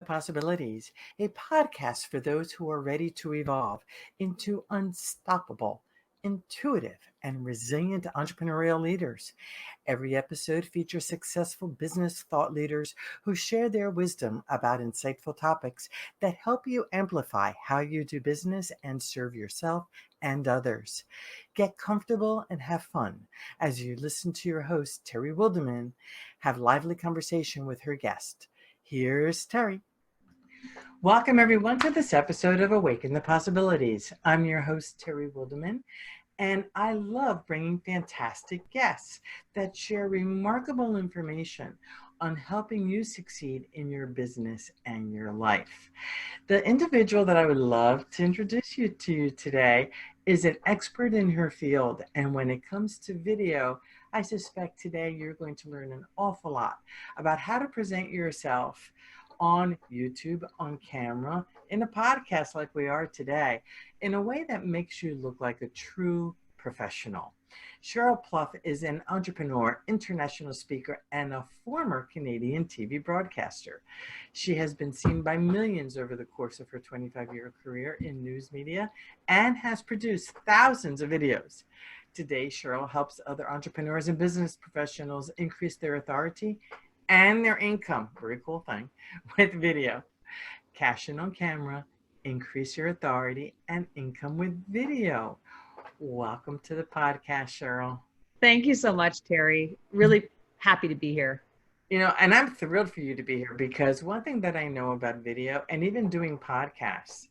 Possibilities, a podcast for those who are ready to evolve into unstoppable, intuitive, and resilient entrepreneurial leaders. Every episode features successful business thought leaders who share their wisdom about insightful topics that help you amplify how you do business and serve yourself and others. Get comfortable and have fun as you listen to your host, Terry Wildemann, have lively conversation with her guest. Here's Terry. Welcome, everyone, to this episode of Awaken the Possibilities. I'm your host, Terry Wildemann, and I love bringing fantastic guests that share remarkable information on helping you succeed in your business and your life. The individual that I would love to introduce you to today is an expert in her field, and when it comes to video, I suspect today you're going to learn an awful lot about how to present yourself on YouTube, on camera, in a podcast like we are today, in a way that makes you look like a true professional. Sheryl Plouffe is an entrepreneur, international speaker, and a former Canadian TV broadcaster. She has been seen by millions over the course of her 25-year career in news media and has produced thousands of videos. Today, Sheryl helps other entrepreneurs and business professionals increase their authority and their income, very cool thing, with video. Cash in on camera, increase your authority and income with video. Welcome to the podcast, Sheryl. Thank you so much, Terry. Really happy to be here. And I'm thrilled for you to be here because one thing that I know about video and even doing podcasts,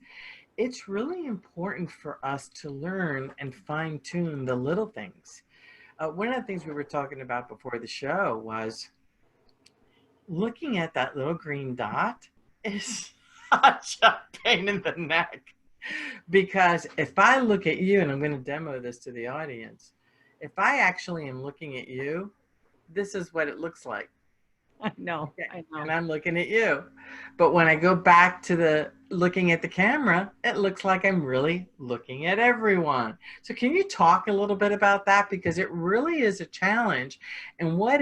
it's really important for us to learn and fine tune the little things. One of the things we were talking about before the show was looking at that little green dot is such a pain in the neck. Because if I look at you, and I'm going to demo this to the audience, if I actually am looking at you, this is what it looks like. I know. And I'm looking at you. But when I go back to the looking at the camera, it looks like I'm really looking at everyone. So can you talk a little bit about that? Because it really is a challenge. And what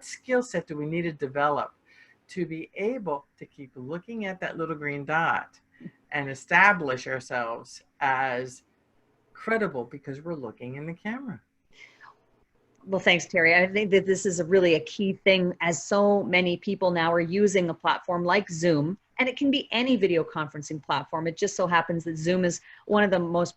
skill set do we need to develop to be able to keep looking at that little green dot and establish ourselves as credible because we're looking in the camera? Well, thanks, Terry. I think that this is really a key thing as so many people now are using a platform like Zoom, and it can be any video conferencing platform. It just so happens that Zoom is one of the most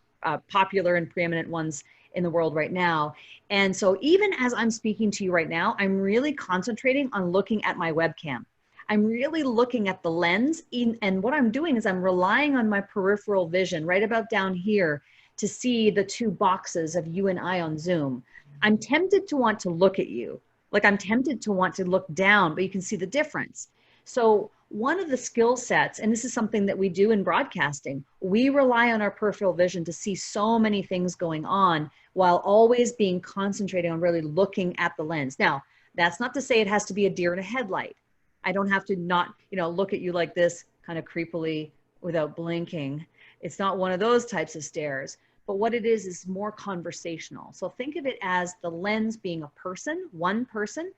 popular and preeminent ones in the world right now. And so even as I'm speaking to you right now, I'm really concentrating on looking at my webcam. I'm really looking at the lens, and what I'm doing is I'm relying on my peripheral vision right about down here to see the two boxes of you and I on Zoom. I'm tempted to want to look at you. Like I'm tempted to want to look down, but you can see the difference. So one of the skill sets, and this is something that we do in broadcasting, we rely on our peripheral vision to see so many things going on while always being concentrating on really looking at the lens. Now, that's not to say it has to be a deer in a headlight. I don't have to not, look at you like this kind of creepily without blinking. It's not one of those types of stares. But what it is more conversational. So think of it as the lens being a person, one person,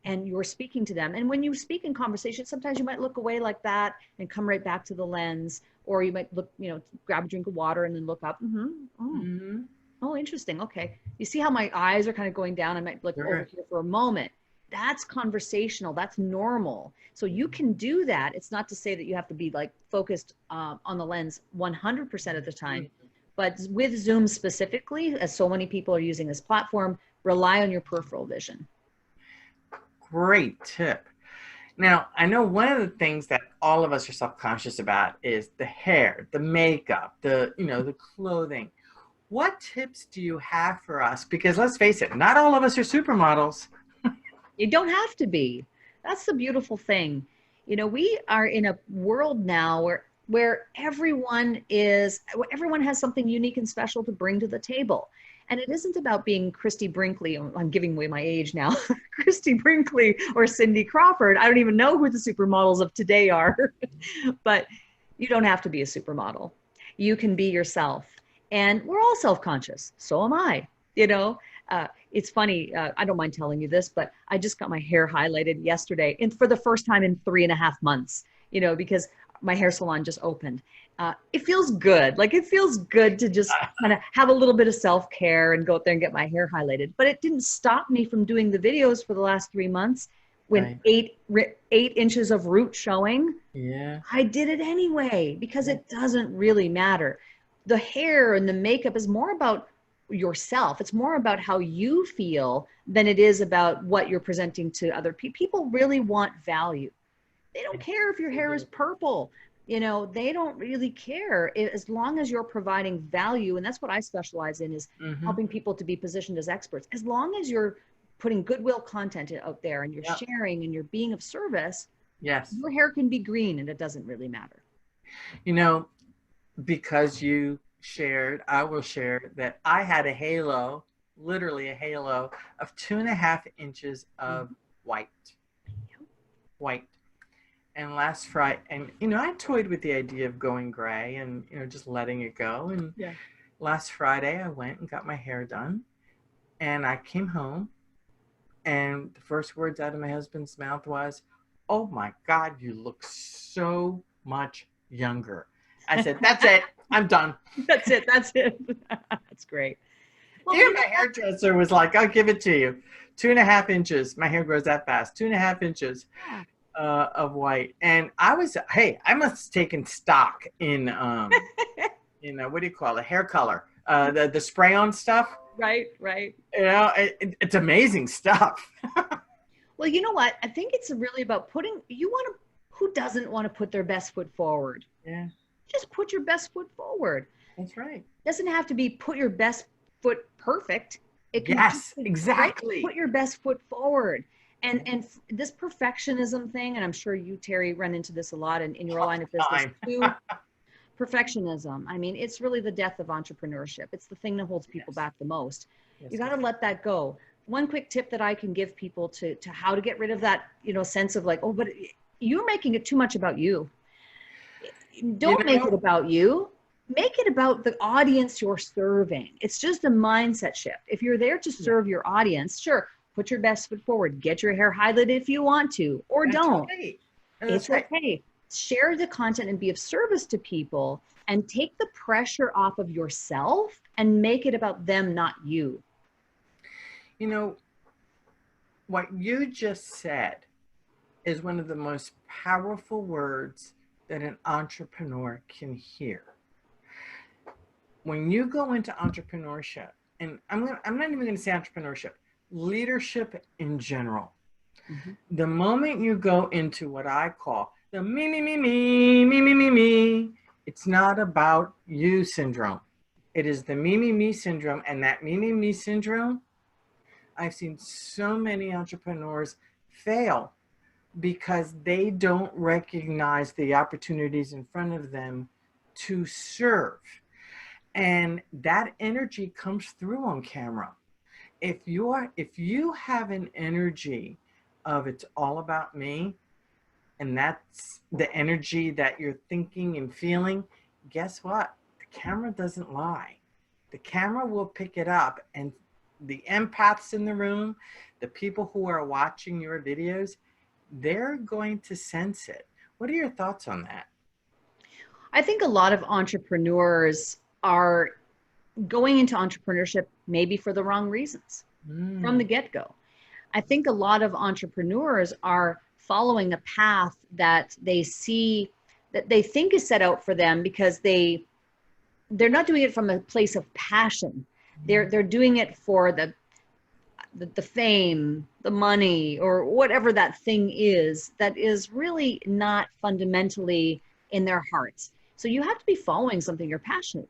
and you're speaking to them. And when you speak in conversation, sometimes you might look away like that and come right back to the lens, or you might look, grab a drink of water and then look up. Oh, interesting. Okay. You see how my eyes are kind of going down? I might look over here for a moment. That's conversational. That's normal. So you can do that. It's not to say that you have to be like focused on the lens 100% of the time. But with Zoom specifically, as so many people are using this platform, rely on your peripheral vision. Great tip. Now, I know one of the things that all of us are self-conscious about is the hair, the makeup, the clothing. What tips do you have for us? Because let's face it, not all of us are supermodels. You don't have to be. That's the beautiful thing. We are in a world now where everyone has something unique and special to bring to the table. And it isn't about being Christy Brinkley. I'm giving away my age now. Christy Brinkley or Cindy Crawford. I don't even know who the supermodels of today are. But you don't have to be a supermodel. You can be yourself. And we're all self-conscious. So am I. It's funny. I don't mind telling you this, but I just got my hair highlighted yesterday and for the first time in 3.5 months. because my hair salon just opened. It feels good. Like, it feels good to just kind of have a little bit of self-care and go out there and get my hair highlighted. But it didn't stop me from doing the videos for the last 3 months when Right. 8 inches of root showing. Yeah. I did it anyway because it doesn't really matter. The hair and the makeup is more about yourself. It's more about how you feel than it is about what you're presenting to other people. People really want value. They don't care if your hair is purple. They don't really care as long as you're providing value. And that's what I specialize in, is Mm-hmm. helping people to be positioned as experts. As long as you're putting goodwill content out there and you're Yep. sharing and you're being of service, Yes. your hair can be green and it doesn't really matter. You know, because you shared, I will share that I had a halo, literally a halo of 2.5 inches of white. White. And last Friday, and I toyed with the idea of going gray and just letting it go. And Yeah. last Friday, I went and got my hair done, and I came home, and the first words out of my husband's mouth was, "Oh my God, you look so much younger." I said, "That's it. I'm done." That's it. That's it. That's great. Well, Even my hairdresser was like, "I'll give it to you. 2.5 inches. My hair grows that fast. 2.5 inches yeah. of white." And I was, hey, I must have taken stock in, what do you call it? Hair color, the spray on stuff. Right. It's amazing stuff. Well, you know what? I think it's really about who doesn't want to put their best foot forward? Yeah, Just put your best foot forward. that's right. It doesn't have to be put your best foot perfect. It can Yes, just be, exactly. put your best foot forward. And this perfectionism thing, and I'm sure you, Terry, run into this a lot in your line of business too. Perfectionism. I mean, it's really the death of entrepreneurship. It's the thing that holds people back the most. Yes, You got to let that go. One quick tip that I can give people to how to get rid of that, sense of like, oh, but you're making it too much about you. Don't make it about you. Make it about the audience you're serving. It's just a mindset shift. If you're there to serve your audience, sure, put your best foot forward. Get your hair highlighted if you want to, or don't. Right. It's okay. Share the content and be of service to people, and take the pressure off of yourself and make it about them, not you. What you just said is one of the most powerful words that an entrepreneur can hear. When you go into entrepreneurship, and I'm not even going to say entrepreneurship, leadership in general. Mm-hmm. The moment you go into what I call the me, it's not about you syndrome. It is the me syndrome. And that me syndrome, I've seen so many entrepreneurs fail because they don't recognize the opportunities in front of them to serve. And that energy comes through on camera. If you have an energy of it's all about me, and that's the energy that you're thinking and feeling, guess what? The camera doesn't lie. The camera will pick it up, and the empaths in the room, the people who are watching your videos, they're going to sense it. What are your thoughts on that? I think a lot of entrepreneurs are going into entrepreneurship maybe for the wrong reasons from the get-go. I think a lot of entrepreneurs are following a path that they see, that they think is set out for them, because they're not doing it from a place of passion. They're doing it for the fame, the money, or whatever that thing is that is really not fundamentally in their hearts. So you have to be following something you're passionate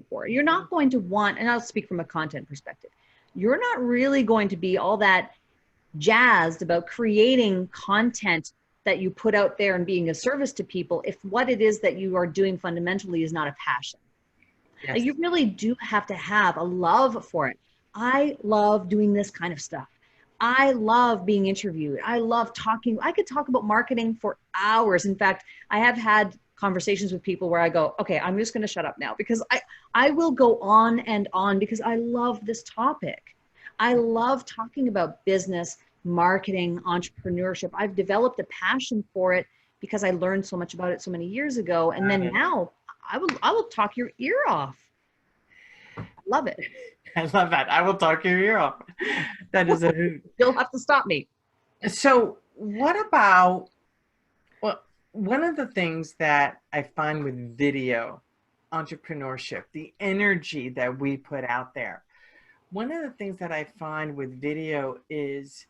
for. You're not going to want, and I'll speak from a content perspective, you're not really going to be all that jazzed about creating content that you put out there and being a service to people if what it is that you are doing fundamentally is not a passion. Yes. Like, you really do have to have a love for it. I love doing this kind of stuff. I love being interviewed. I love talking. I could talk about marketing for hours. In fact, I have had conversations with people where I go, okay, I'm just going to shut up now, because I will go on and on because I love this topic. I love talking about business, marketing, entrepreneurship. I've developed a passion for it because I learned so much about it so many years ago. And then now I will talk your ear off. I love it. I love that. I will talk your ear off. That is a hoot. You'll have to stop me. So what about, well, one of the things that I find with video entrepreneurship, the energy that we put out there, one of the things that I find with video is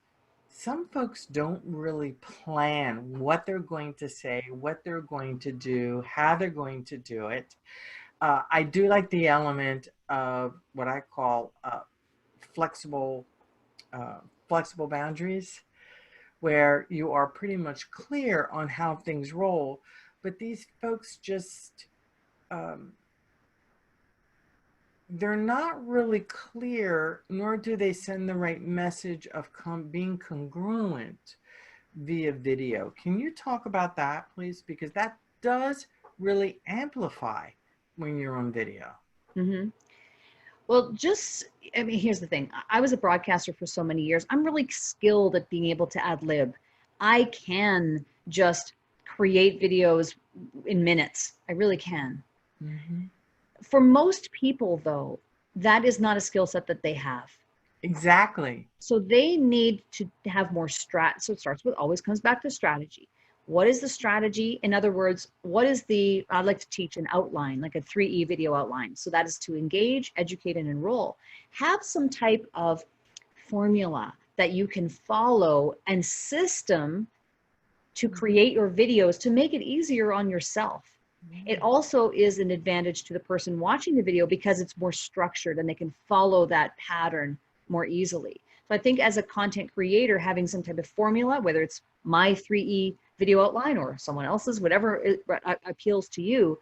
some folks don't really plan what they're going to say, what they're going to do, how they're going to do it. I do like the element of what I call flexible, flexible boundaries, where you are pretty much clear on how things roll, but these folks just they're not really clear, nor do they send the right message of being congruent via video. Can you talk about that, please? Because that does really amplify when you're on video. Mm-hmm. Well, here's the thing. I was a broadcaster for so many years. I'm really skilled at being able to ad lib. I can just create videos in minutes. I really can. Mm-hmm. For most people, though, that is not a skill set that they have. Exactly. So they need to have more So it starts with, always comes back to strategy. What is the strategy? In other words, I'd like to teach an outline, like a 3E video outline. So that is to engage, educate, and enroll. Have some type of formula that you can follow and system to create your videos to make it easier on yourself. It also is an advantage to the person watching the video because it's more structured and they can follow that pattern more easily. So I think as a content creator, having some type of formula, whether it's my 3E video outline or someone else's, whatever appeals to you,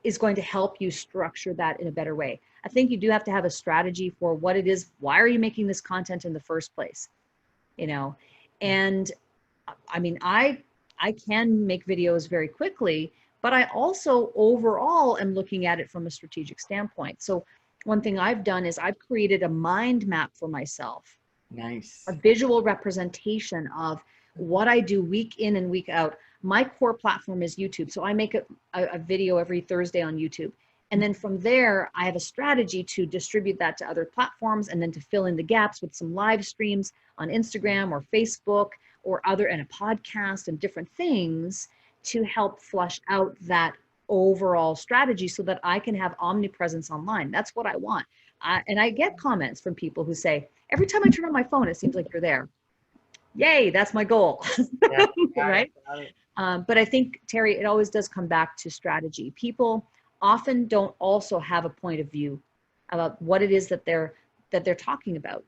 is going to help you structure that in a better way. I think you do have to have a strategy for what it is. Why are you making this content in the first place? And I mean, I can make videos very quickly, but I also overall am looking at it from a strategic standpoint. So one thing I've done is I've created a mind map for myself. Nice. A visual representation of what I do week in and week out. My core platform is YouTube. So I make a video every Thursday on YouTube. And then from there, I have a strategy to distribute that to other platforms and then to fill in the gaps with some live streams on Instagram or Facebook and a podcast and different things to help flush out that overall strategy so that I can have omnipresence online. That's what I want. And I get comments from people who say, every time I turn on my phone, it seems like you're there. Yay, that's my goal. Yeah, right? But I think, Terry, it always does come back to strategy. People often don't also have a point of view about what it is that they're talking about.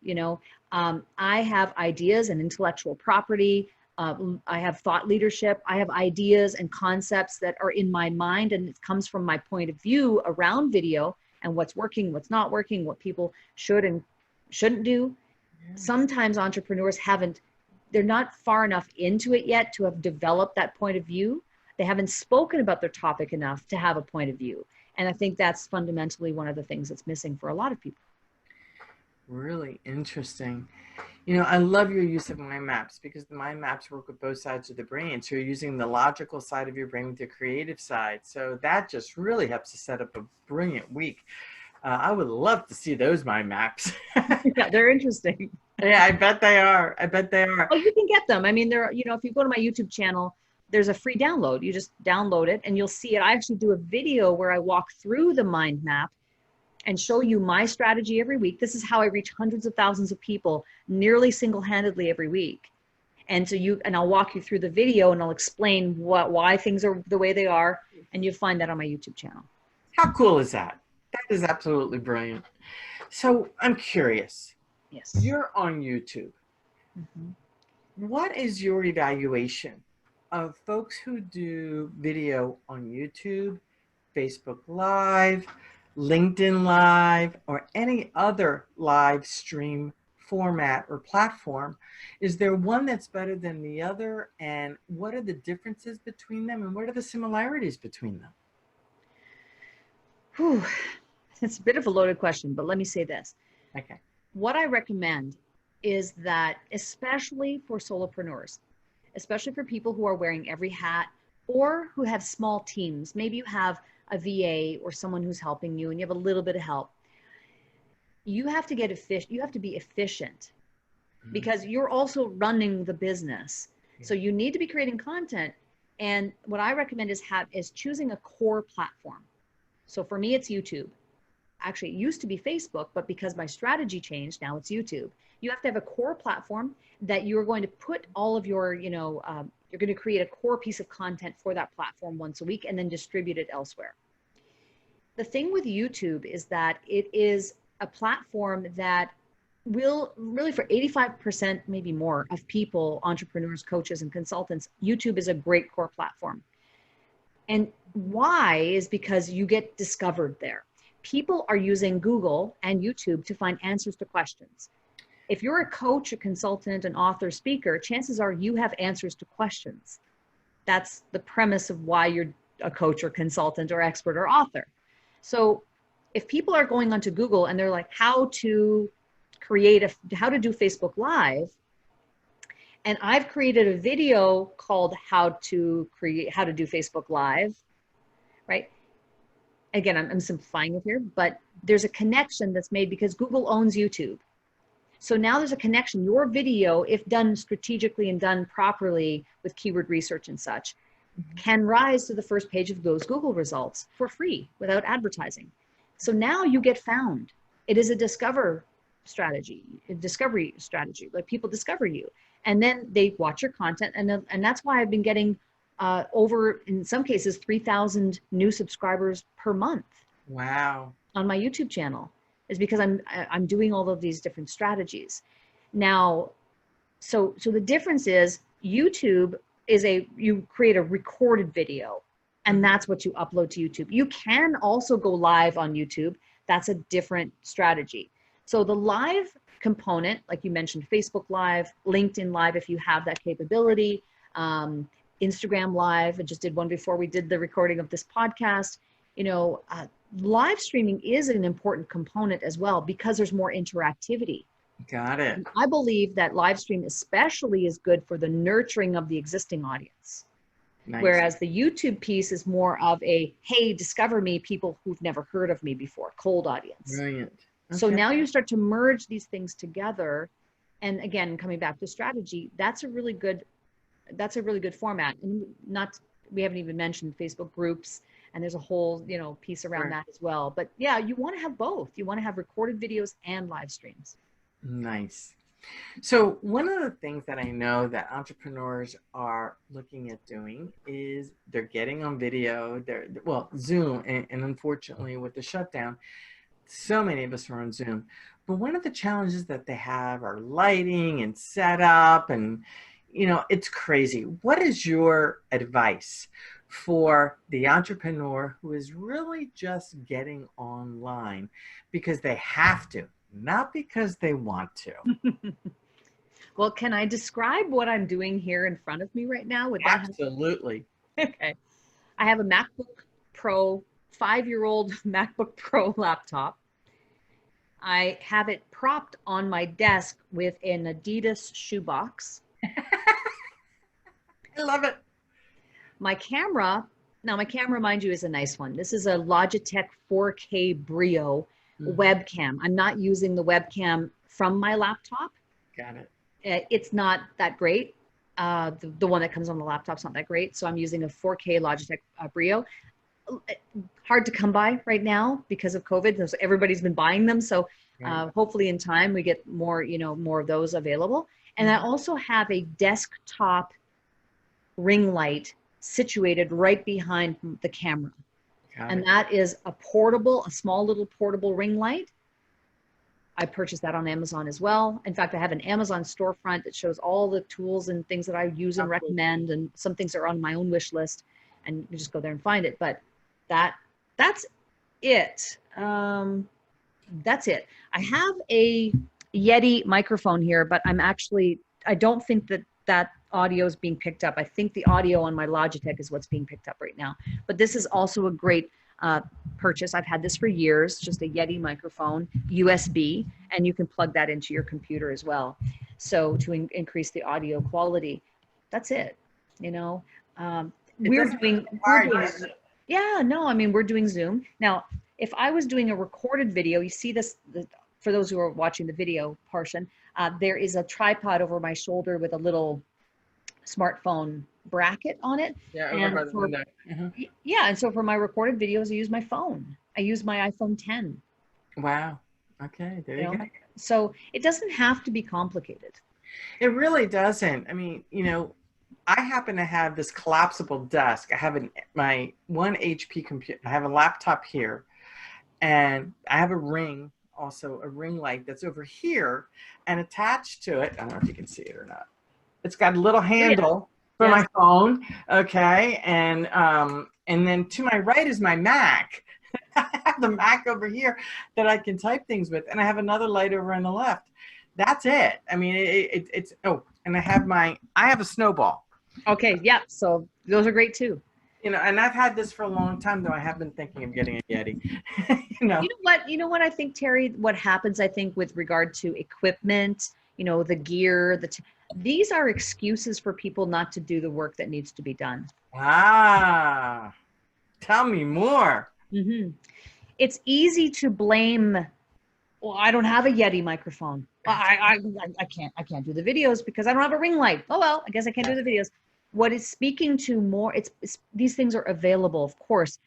I have ideas and intellectual property. I have thought leadership. I have ideas and concepts that are in my mind, and it comes from my point of view around video and what's working, what's not working, what people should and shouldn't do. Yeah. Sometimes entrepreneurs they're not far enough into it yet to have developed that point of view. They haven't spoken about their topic enough to have a point of view. And I think that's fundamentally one of the things that's missing for a lot of people. Really interesting. I love your use of mind maps because the mind maps work with both sides of the brain. So you're using the logical side of your brain with the creative side. So that just really helps to set up a brilliant week. I would love to see those mind maps. Yeah, they're interesting. Yeah, I bet they are. Oh, you can get them. I mean, if you go to my YouTube channel, there's a free download. You just download it and you'll see it. I actually do a video where I walk through the mind map and show you my strategy every week. This is how I reach hundreds of thousands of people nearly single-handedly every week. And I'll walk you through the video and I'll explain why things are the way they are. And you'll find that on my YouTube channel. How cool is that? That is absolutely brilliant. So I'm curious. Yes. You're on YouTube. Mm-hmm. What is your evaluation of folks who do video on YouTube, Facebook Live, LinkedIn Live, or any other live stream format or platform? Is there one that's better than the other? And what are the differences between them? And what are the similarities between them? Whew. It's a bit of a loaded question, but let me say this. Okay. What I recommend is that, especially for solopreneurs, especially for people who are wearing every hat, or who have small teams. Maybe you have a VA or someone who's helping you and you have a little bit of help. You have to get efficient. You have to be efficient because you're also running the business. So you need to be creating content. And what I recommend is choosing a core platform. So for me, it's YouTube. Actually, it used to be Facebook, but because my strategy changed, now it's YouTube. You have to have a core platform that you're going to put all of your, you're going to create a core piece of content for that platform once a week and then distribute it elsewhere. The thing with YouTube is that it is a platform that will really, for 85%, maybe more, of people, entrepreneurs, coaches, and consultants, YouTube is a great core platform. And why is because you get discovered there. People are using Google and YouTube to find answers to questions. If you're a coach, a consultant, an author, speaker, chances are you have answers to questions. That's the premise of why you're a coach or consultant or expert or author. So if people are going onto Google and they're like, how to do Facebook Live, and I've created a video called how to do Facebook Live, right? Again, I'm simplifying it here, but there's a connection that's made because Google owns YouTube. So now there's a connection. Your video, if done strategically and done properly with keyword research and such, can rise to the first page of those Google results for free without advertising. So now you get found. It is a discovery strategy. Like people discover you. And then they watch your content. And that's why I've been getting over, in some cases, 3,000 new subscribers per month. Wow. On my YouTube channel, is because I'm doing all of these different strategies. Now, so the difference is YouTube is you create a recorded video and that's what you upload to YouTube. You can also go live on YouTube. That's a different strategy. So the live component, like you mentioned, Facebook Live, LinkedIn Live, if you have that capability, Instagram Live, I just did one before we did the recording of this podcast. Live streaming is an important component as well because there's more interactivity. Got it. And I believe that live stream especially is good for the nurturing of the existing audience. Nice. Whereas the YouTube piece is more of a, hey, discover me, people who've never heard of me before, cold audience. Brilliant. Okay. So now you start to merge these things together. And again, coming back to strategy, that's a really good format. And we haven't even mentioned Facebook groups, and there's a whole, piece around that as well. But yeah, you want to have both. You want to have recorded videos and live streams. Nice. So one of the things that I know that entrepreneurs are looking at doing is they're getting on video, Zoom, and unfortunately with the shutdown, so many of us are on Zoom. But one of the challenges that they have are lighting and setup, and it's crazy. What is your advice for the entrepreneur who is really just getting online because they have to, not because they want to? Well, can I describe what I'm doing here in front of me right now? Absolutely. Okay. I have a MacBook Pro, 5-year-old MacBook Pro laptop. I have it propped on my desk with an Adidas shoebox. I love it. My camera, mind you, is a nice one. This is a Logitech 4K Brio webcam. I'm not using the webcam from my laptop. Got it. It's not that great. The one that comes on the laptop's not that great. So I'm using a 4K Logitech Brio. Hard to come by right now because of COVID. Everybody's been buying them. So hopefully in time we get more of those available. And I also have a desktop ring light situated right behind the camera. And that is a small little portable ring light. I purchased that on Amazon as well. In fact, I have an Amazon storefront that shows all the tools and things that I use and recommend, and some things are on my own wish list, and you just go there and find it. But that's it. That's it. I have a Yeti microphone here, but I don't think that audio is being picked up. I think the audio on my Logitech is what's being picked up right now. But this is also a great purchase. I've had this for years, just a Yeti microphone, USB, and you can plug that into your computer as well. So to increase the audio quality, that's it. we're doing, yeah, no, I mean, we're doing Zoom. Now, if I was doing a recorded video, you see this, for those who are watching the video portion, there is a tripod over my shoulder with a little smartphone bracket on it. Yeah, over And by the for, window. yeah, and so for my recorded videos, I use my phone. I use my iPhone 10, Wow. Okay, there you go. So it doesn't have to be complicated. It really doesn't. I mean, I happen to have this collapsible desk. I have my one HP computer. I have a laptop here, and I have a ring, also a ring light that's over here, and attached to it. I don't know if you can see it or not. It's got a little handle for my phone. Okay, and then to my right is my Mac. I have the Mac over here that I can type things with, and I have another light over on the left. That's it. I mean, it's and I have a snowball. Okay, yeah. So those are great too. And I've had this for a long time, though I have been thinking of getting a Yeti. You know what I think, Terry, what happens, I think, with regard to equipment, the gear, these are excuses for people not to do the work that needs to be done. Ah, tell me more. Mm-hmm. It's easy to blame, well, I don't have a Yeti microphone. I can't do the videos because I don't have a ring light. Oh, well, I guess I can't do the videos. What it's speaking to more, it's these things are available, of course,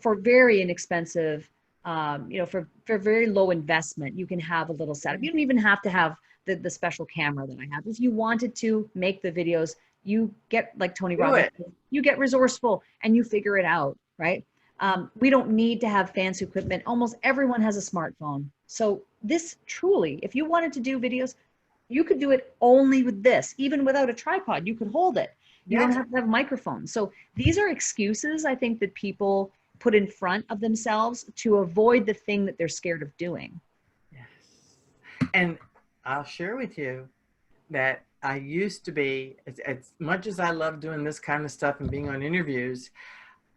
for very inexpensive, for very low investment. You can have a little setup. You don't even have to have the special camera that I have. If you wanted to make the videos, you get, like Tony Robbins, you get resourceful and you figure it out, right? We don't need to have fancy equipment. Almost everyone has a smartphone. So this truly, if you wanted to do videos, you could do it only with this, even without a tripod. You could hold it. You don't have to have a microphone. So these are excuses, I think, that people put in front of themselves to avoid the thing that they're scared of doing. Yes. And I'll share with you that I used to be, as much as I love doing this kind of stuff and being on interviews,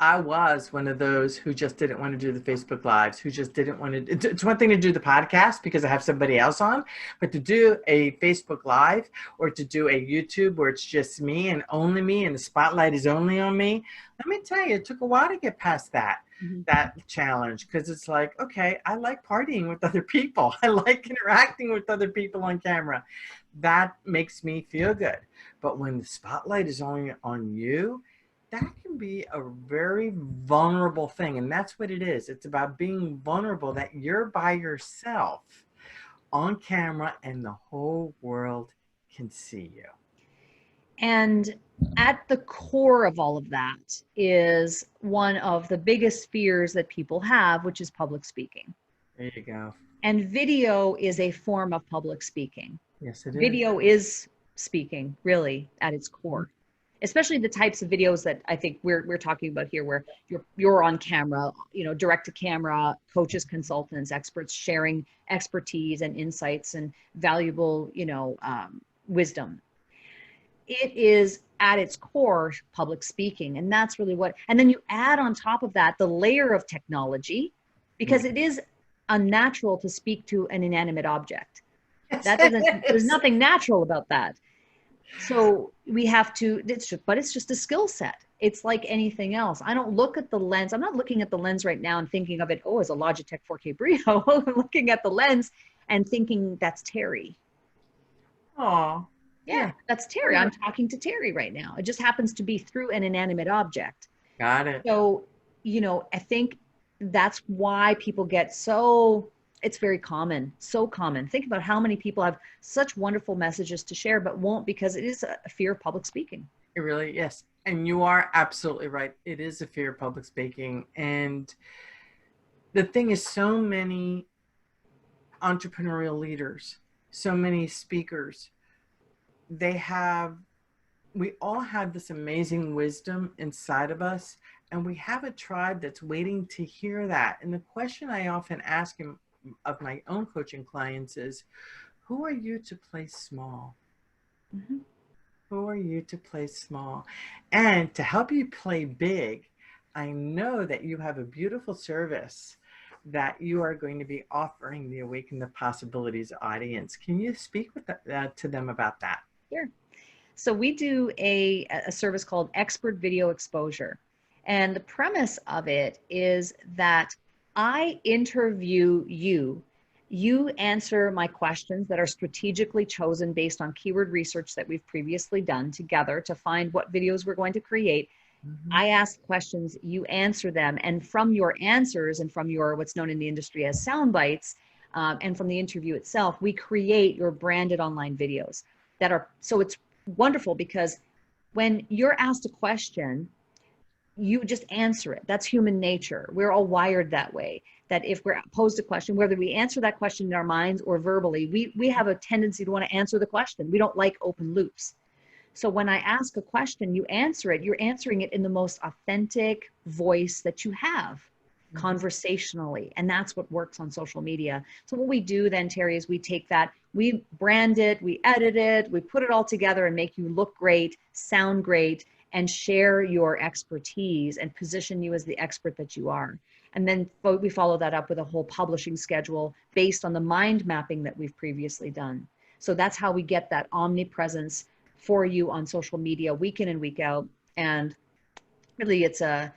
I was one of those who just didn't want to do the Facebook Lives, who just didn't want to. It's one thing to do the podcast because I have somebody else on, but to do a Facebook Live or to do a YouTube where it's just me and only me and the spotlight is only on me, let me tell you, it took a while to get past that challenge, because it's like, okay, I like partying with other people. I like interacting with other people on camera. That makes me feel good. But when the spotlight is only on you, that can be a very vulnerable thing. And that's what it is. It's about being vulnerable, that you're by yourself on camera and the whole world can see you. And at the core of all of that is one of the biggest fears that people have, which is public speaking. There you go. And video is a form of public speaking. Yes, it is. Video is speaking, really, at its core. Especially the types of videos that I think we're talking about here, where you're on camera, direct to camera, coaches, consultants, experts sharing expertise and insights and valuable, wisdom. It is at its core public speaking, and that's really and then you add on top of that the layer of technology, because it is unnatural to speak to an inanimate object. There's nothing natural about that. So we have to, but it's just a skill set. It's like anything else. I don't look at the lens. I'm not looking at the lens right now and thinking of it, as a Logitech 4K Brio. I'm looking at the lens and thinking that's Terry. Oh, yeah, that's Terry. I'm talking to Terry right now. It just happens to be through an inanimate object. Got it. So, I think that's why people get it's very common, so common. Think about how many people have such wonderful messages to share, but won't, because it is a fear of public speaking. It really, yes. And you are absolutely right. It is a fear of public speaking. And the thing is, so many entrepreneurial leaders, so many speakers, we all have this amazing wisdom inside of us, and we have a tribe that's waiting to hear that. And the question I often ask him of my own coaching clients is, who are you to play small? Mm-hmm. Who are you to play small? And to help you play big, I know that you have a beautiful service that you are going to be offering the Awaken the Possibilities audience. Can you speak with to them about that? Sure. So we do a service called Expert Video Exposure. And the premise of it is that I interview you. You answer my questions that are strategically chosen based on keyword research that we've previously done together to find what videos we're going to create. I ask questions, you answer them, and from your answers and from your what's known in the industry as sound bites, and from the interview itself, we create your branded online videos that are so it's wonderful because when you're asked a question, you just answer it. That's human nature. We're all wired that way. That if we're posed a question, whether we answer that question in our minds or verbally, we have a tendency to want to answer the question. We don't like open loops. So when I ask a question, you answer it, you're answering it in the most authentic voice that you have conversationally. And that's what works on social media. So what we do then, Terry, is we take that, we brand it, we edit it, we put it all together and make you look great, sound great, and share your expertise and position you as the expert that you are. And then we follow that up with a whole publishing schedule based on the mind mapping that we've previously done. So that's how we get that omnipresence for you on social media week in and week out. And really it's a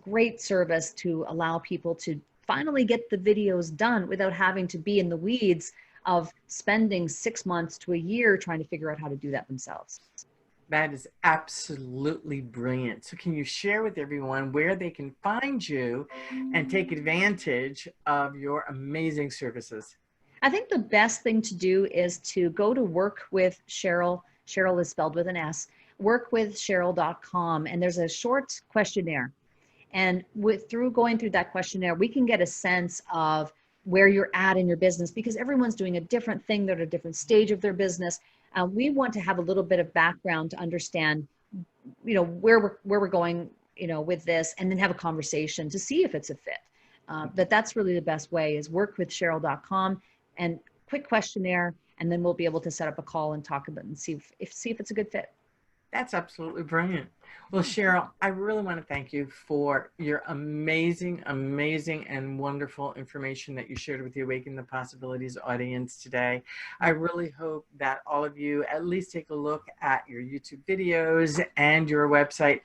great service to allow people to finally get the videos done without having to be in the weeds of spending 6 months to a year trying to figure out how to do that themselves. That is absolutely brilliant. So can you share with everyone where they can find you and take advantage of your amazing services? I think the best thing to do is to go to work with Sheryl. Sheryl is spelled with an S, workwithsheryl.com. And there's a short questionnaire. And through going through that questionnaire, we can get a sense of where you're at in your business because everyone's doing a different thing. They're at a different stage of their business. We want to have a little bit of background to understand, where we're going, with this, and then have a conversation to see if it's a fit. But that's really the best way is workwithsheryl.com and quick questionnaire. And then we'll be able to set up a call and talk about it and see if it's a good fit. That's absolutely brilliant. Well, Sheryl, I really want to thank you for your amazing, amazing, and wonderful information that you shared with the Awaken the Possibilities audience today. I really hope that all of you at least take a look at your YouTube videos and your website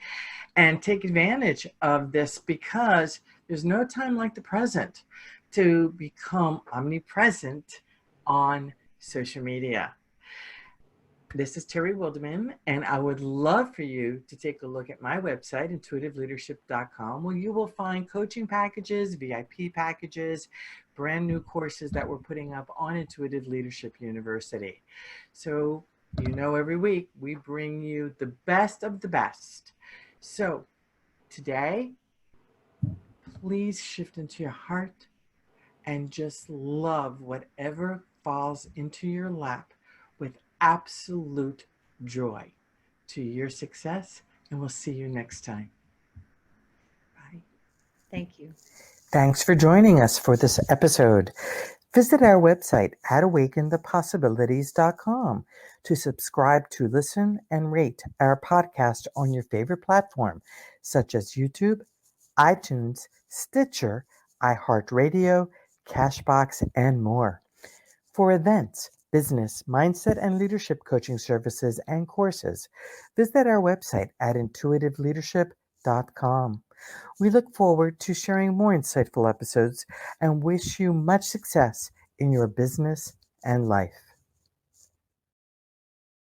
and take advantage of this because there's no time like the present to become omnipresent on social media. This is Terry Wildemann, and I would love for you to take a look at my website, intuitiveleadership.com, where you will find coaching packages, VIP packages, brand new courses that we're putting up on Intuitive Leadership University. So, every week we bring you the best of the best. So, today, please shift into your heart and just love whatever falls into your lap with absolute joy to your success, and we'll see you next time. Bye. Thank you. Thanks for joining us for this episode. Visit our website at awakenthepossibilities.com to subscribe to listen and rate our podcast on your favorite platform, such as YouTube, iTunes, Stitcher, iHeartRadio, Cashbox, and more. For events, business, mindset, and leadership coaching services and courses, visit our website at intuitiveleadership.com. We look forward to sharing more insightful episodes and wish you much success in your business and life.